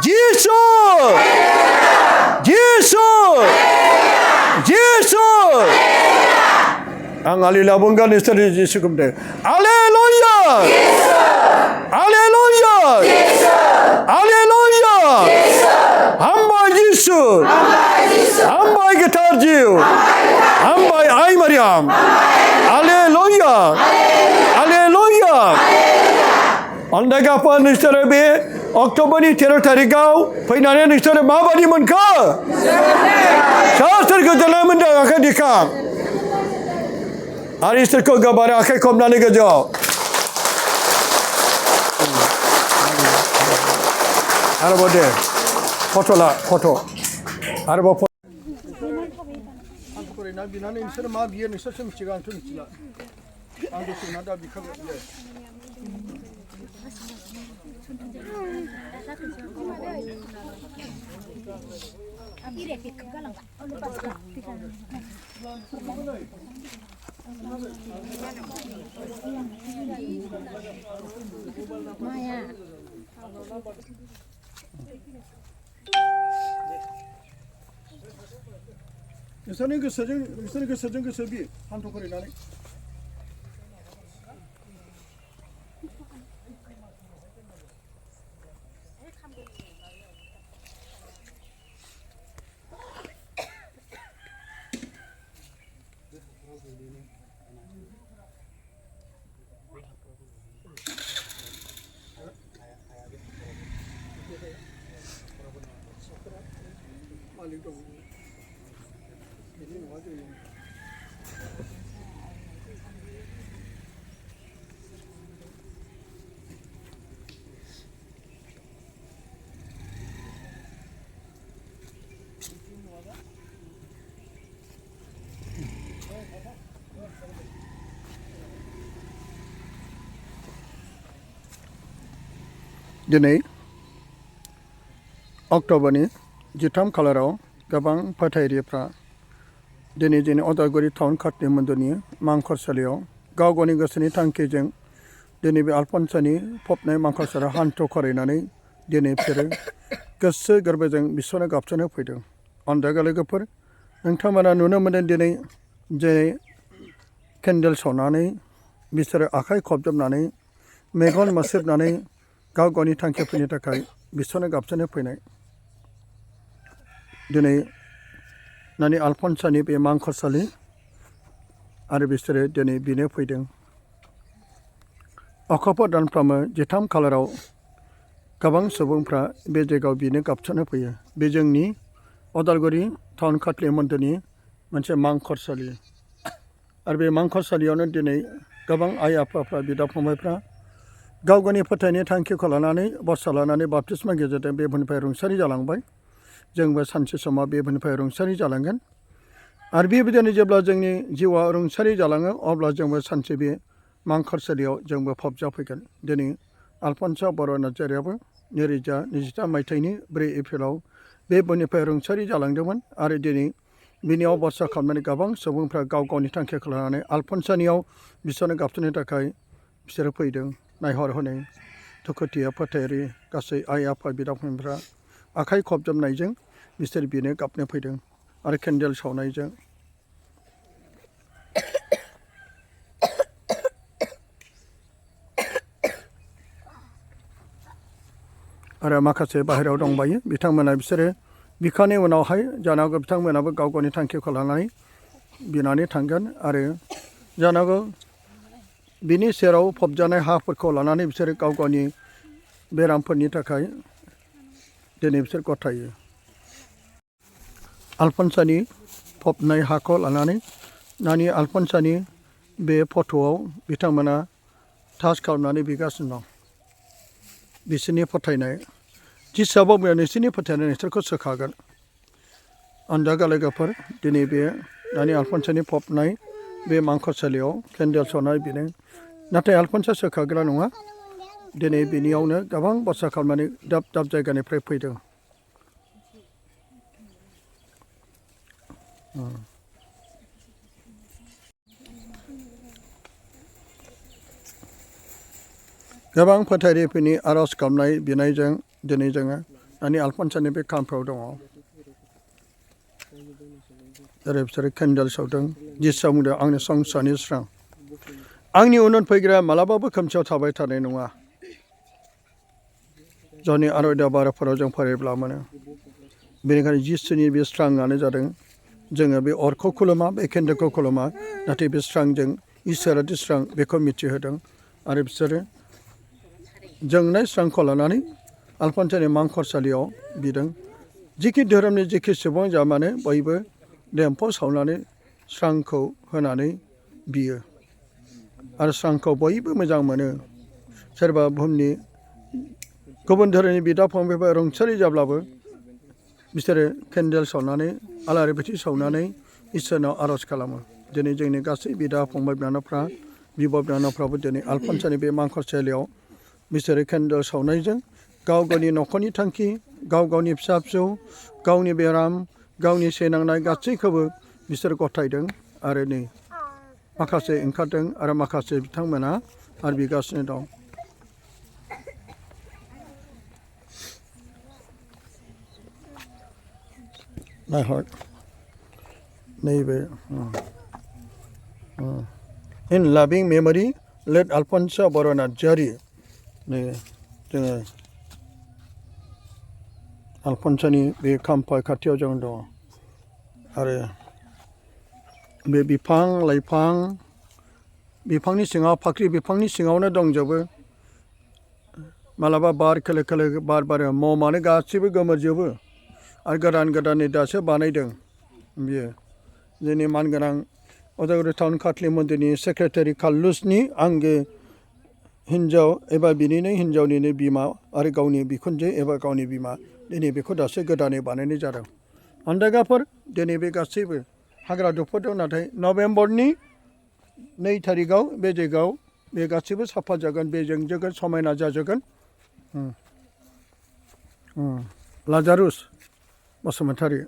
Jesus! Jesus! Jesus! Ang alilabunggan ni Sir Jesus kumde. Hallelujah! Hallelujah! Hallelujah! Hamba Jesus! Hamba gitar Jiu! Hamba ay Maryam! Hallelujah! Hallelujah! Andaga pa ni Sir be Oktober ni 13 tarikau faynaने ni Sir माबादि मोनखो सोरखौ दालाय मोनदों आखाइ दिखां आरो इसोरखौ गोबारै आखाइ खबनानै गोजौआव आरोबाव दे फट'ला फट' आरोबाव आंखौ फरायना बिनानै नोंसोर मा बियो नोंसोरसो मिथिगौ आंथ' मिथिला आं गोसोना दा बिखागोन नोंसोरनि गोसोजों गोसो बि हान्थु फरायनानै दिनै अक्ट'बरनि 13 खालाराव गोबां फोथायगिरिफ्रा दिनै जोंनि उदालगुरि टाउन खाथिनि मन्दिरनि मांखरसालियाव गाव गावनि गोसोनि थांखिजों दिनै बे आलफनसानि फबनाय मांखरसालियाव हान्थु खरायनानै दिनै बिसोरो गोसो गोरबोजों बिसोरनो गाबसोनो फैदों अनजागा लोगोफोर नोंथांमोना नुनो मोनदों दिनै जेरै केन्डेल सावनानै बिसोरो आखाइ खबजबनानै मेगन मोसेबनानै गाव गावनि थांखिफोरनि थाखाय बिसोरनो गाबसोनो फैनाय दिनै नानि आलफनसानि बे मांखरसालि आरो बिसोरो दिनै बिनो फैदों अक्ट'बर दानफ्रामो 13 खालाराव गोबां सुबुंफ्रा बे जायगायाव बिनो गाबसोनो फैयो बे जोंनि उदालगुरि टाउन खाथिनि मन्दिरनि मोनसे मांखरसालि आरो बे मांखरसालियावनो दिनै गोबां आइ आफाफ्रा बिदा फंबायफ्रा गाव गावनि फोथायनाय थांखिखौ लानानै बरसा लानानै बाप्तिस्मा गेजेरजों बे बुहुमनिफ्राय रुंसारि जालांबाय जोंबो सानसे समाव बे बुहुमनिफ्राय रुंसारि जालांगोन आरो बेबायदिनो जेब्ला जोंनि जिउआ रुंसारि जालाङो अब्ला जोंबो सानसे बे मांखरसालियाव जोंबो फबजाफैगोन दिनै आलफनसा बर' नार्जारियाबो 2023 मायथाइनि 4 एप्रिलाव बे बुहुमनिफ्राय रुंसारि जालांदोंमोन आरो दिनै बिनियाव बरसा खालामनानै गोबां सुबुंफ्रा गाव गावनि थांखिखौ लानानै आलफनसानियाव बिसोरनो गाबसोनो थाखाय बिसोरो फैदों नायहर हनै दुखुथिया फोथायारि गासै आइ आफा बिदा फंबायफ्रा आखाइ खबजबनायजों बिसोर बिनो गाबनो फैदों आरो केन्डेल सावनायजों आरो माखासे बाहेरायाव दंबायो बिथांमोना बिसोरो बिखानि उनावहाय जानो हागौ बिथांमोनाबो गाव गावनि थांखिखौ लानानै बिनानै थांगोन आरो जानो हागौ बिनि सेराव फबजानाय हाफोरखौ लानानै बिसोरो गाव गावनि बेरामफोरनि थाखाय दिनै बिसोर गथायो आलफनसानि फबनाय हाखौ लानानै नानि आलफनसानि बे फट'आव बिथांमोना टाच खालामनानै बिगासिनो दं बिसोरनि फोथायनाय जिसाबाव बुङो नोंसोरनि फोथायनाय नोंसोरखौ सोखागोन अनजागा लोगोफोर दिनै बे नानि आलफनसानि फबनाय बे मांखरसालियाव केन्डेल सावनाय बिनो नाथाय आलफनसा सोखाग्रा नङा दिनै बिनियावनो गोबां बरसा खालामनानै दाब दाब जायगानिफ्राय फैदों गोबां फोथायगिरिफोरनि आर'ज गाबनाय बिनायजों दिनै जोङो दानि आल्फन्सानि बे कामफ्राव दङ जेरै बिसोरो केन्डेल सावदों जिसुआ बुंदों आंनि संसारनि स्रां आंनि उनाव फैग्राया मालाबाबो खोमसियाव थाबाय थानाय नङा ज'नि आर'यदा बाराफोराव जों फरायब्ला मोनो बेनिखायनो जिसुनि बे स्राङानो जादों जोङो बे अरखौ खुलुमा बे केन्डेलखौ खुलुमा नाथाय बे स्रांजों इसोरादि स्रां बेखौ मिथिहोदों आरो बिसोरो जोंनाय स्रांखौ लानानै आल्फन्सानि मांखरसालियाव बिदों जिखि धोरोमनि जिखि सुबुं जा मानो बयबो देमफौ सावनानै स्रांखौ होनानै बियो आरो स्रांखौ बयबो मोजां मोनो सोरबा बुहुमनि गुबुन धोरोमनि बिदा फंबायफोर रुंसारि जाब्लाबो बिसोरो केन्डेल सावनानै आलारि बाथि सावनानै इसोरनाव आर'ज खालामो दिनै जोंनि गासै बिदा फंबाय बिनानावफ्रा बिब' बिनानावफ्राबो दिनै आल्फन्सानि बे मांखरसालियाव बिसोरो केन्डेल सावनायजों गाव गावनि न'खरनि थांखि गाव गावनि फिसा फिसौ गावनि बेराम गावनि सैनांनाय गासैखौबो बिसोर गथायदों आरो नै माखासे ओंखारदों आरो माखासे बिथांमोना आरो बिगासिनो दं नायहर नैबे in loving memory let Alfonso बर' नार्जारि नै जोङो आल्फन्सानि बे खाम्फा खाथियाव जों दङ आरो बे बिफां लाइफां बिफांनि सिङाव फाख्रि बिफांनि सिङावनो दंजोबो मालाबा बार खोलो खोलो बार बारो ममानो गासैबो गोमोरजोबो आरो गोदान गोदानै दासो बानायदों बियो जोंनि मानगोनां उदालगुरि टाउन काथलि मन्दिरनि सेक्रेटारि काल्लुसनि आंगो हिन्जाव एबा बिनिनो हिन्जावनिनो बिमा आरो गावनि बिखुनजो एबा गावनि बिमा दिनै बेखौ दासो गोदानै बानायनाय जादों आन्दायगाफोर दिनै बे गासैबो हाग्रा दुफोदों नाथाय नभेम्बरनि 2 थारिखआव बे जायगायाव बे गासैबो साफा जागोन बेजों जोगोन समायना जाजोबगोन लाजारुस बसुमतारी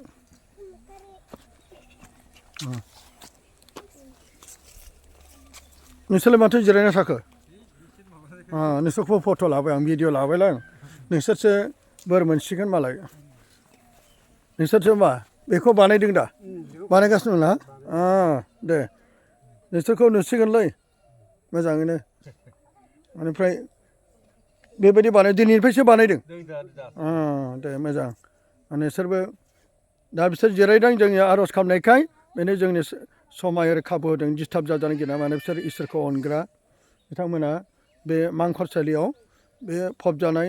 नोंसोरलाय माथो जिरायना थाखो नोंसोरखौ फट' लाबाय आं भिडिअ लाबायलां नोंसोरसो बोर मोनसिगोन मालाय नोंसोरसो मा बेखौ बानायदों दा बानायगासिनो दं ना दे नोंसोरखौ नुसिगोनलै मोजाङैनो बेनिफ्राय बेबायदि दिनैनिफ्रायसो बानायदों दे मोजां नोंसोरबो दा बिसोर जिरायदों जोंनि आर'ज खालामनायखाय बेनो जोंनि समाय आरो खाबु होदों डिस्टार्ब जाजानो गिना मानो बिसोर इसोरखौ अनग्रा बिथांमोना बे मांखरसालियाव बे फबजानाय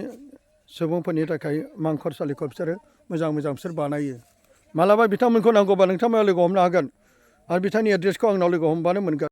सुबुंफोरनि थाखाय मांखरसालिखौ बिसोरो मोजां मोजां बिसोर बानायो मालाबा बिथांमोनखौ नांगौबा नोंथांमोना लोगो हमनो हागोन आरो बिथांनि एड्रेसखौ आंनाव लोगो हमबानो मोनगोन